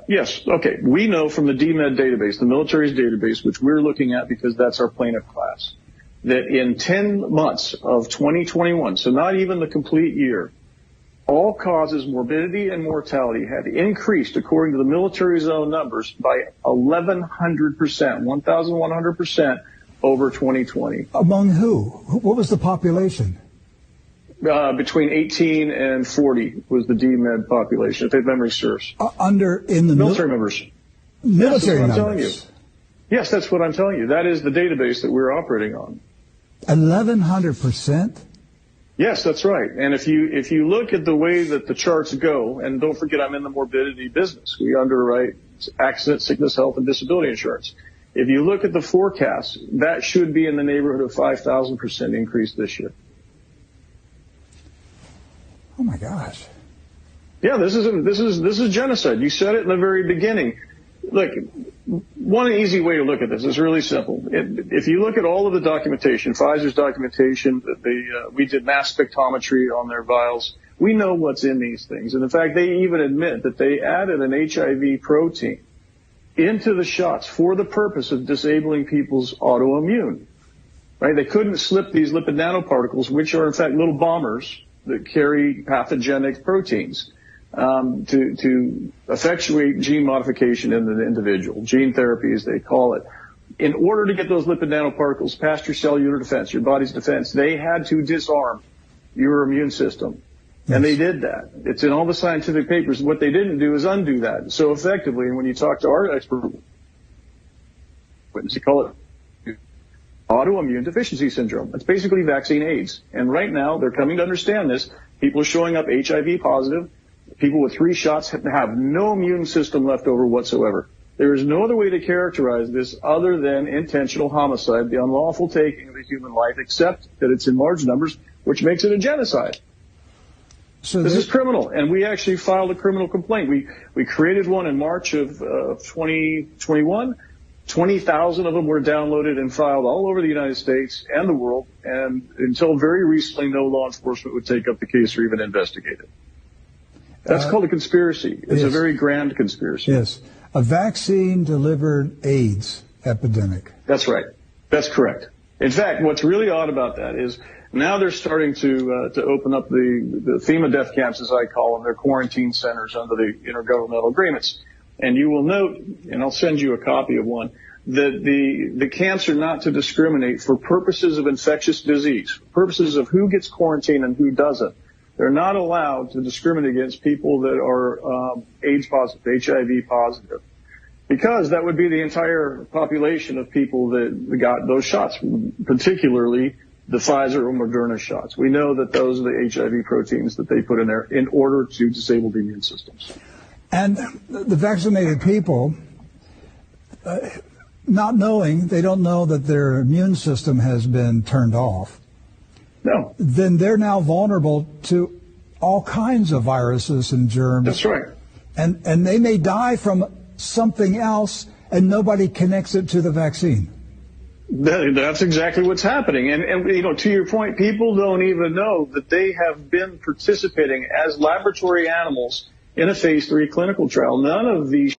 Yes. Okay. We know from the DMED database, the military's database, which we're looking at because that's our plaintiff class, that in 10 months of 2021, so not even the complete year, all causes, morbidity and mortality had increased, according to the military's own numbers, by 1,100%, 1,100% over 2020. Among who? What was the population? Between 18 and 40 was the DMED population, if memory serves. In the military members. Military yes, members. Yes, that's what I'm telling you. That is the database that we're operating on. 1,100%? Yes, that's right. And if you look at the way that the charts go, and don't forget I'm in the morbidity business. We underwrite accident, sickness, health, and disability insurance. If you look at the forecast, that should be in the neighborhood of 5,000% increase this year. Oh my gosh. Yeah, this is genocide. You said it in the very beginning. Look, one easy way to look at this is really simple. If you look at all of the documentation, Pfizer's documentation, we did mass spectrometry on their vials. We know what's in these things. And in fact, they even admit that they added an HIV protein into the shots for the purpose of disabling people's autoimmune. Right? They couldn't slip these lipid nanoparticles, which are in fact little bombers that carry pathogenic proteins, to effectuate gene modification in the individual, gene therapy as they call it. In order to get those lipid nanoparticles past your cellular defense, your body's defense, they had to disarm your immune system. Yes. And they did that. It's in all the scientific papers. What they didn't do is undo that so effectively. And when you talk to our expert witness, you call it autoimmune deficiency syndrome. It's basically vaccine AIDS. And right now, they're coming to understand this. People are showing up HIV positive. People with 3 shots have no immune system left over whatsoever. There is no other way to characterize this other than intentional homicide, the unlawful taking of a human life, except that it's in large numbers, which makes it a genocide. So this is criminal, and we actually filed a criminal complaint. We created one in March of 2021. 20,000 of them were downloaded and filed all over the United States and the world, and until very recently, no law enforcement would take up the case or even investigate it. That's called a conspiracy. It's a very grand conspiracy. Yes. A vaccine-delivered AIDS epidemic. That's right. That's correct. In fact, what's really odd about that is now they're starting to open up the FEMA death camps, as I call them, their quarantine centers under the intergovernmental agreements. And you will note, and I'll send you a copy of one, that the camps are not to discriminate for purposes of infectious disease, for purposes of who gets quarantined and who doesn't. They're not allowed to discriminate against people that are AIDS positive, HIV positive, because that would be the entire population of people that got those shots, particularly the Pfizer or Moderna shots. We know that those are the HIV proteins that they put in there in order to disable the immune systems. And the vaccinated people, not knowing, they don't know that their immune system has been turned off. No. Then they're now vulnerable to all kinds of viruses and germs. That's right. And they may die from something else, and nobody connects it to the vaccine. That's exactly what's happening. And you know, to your point, people don't even know that they have been participating as laboratory animals in a phase 3 clinical trial. None of these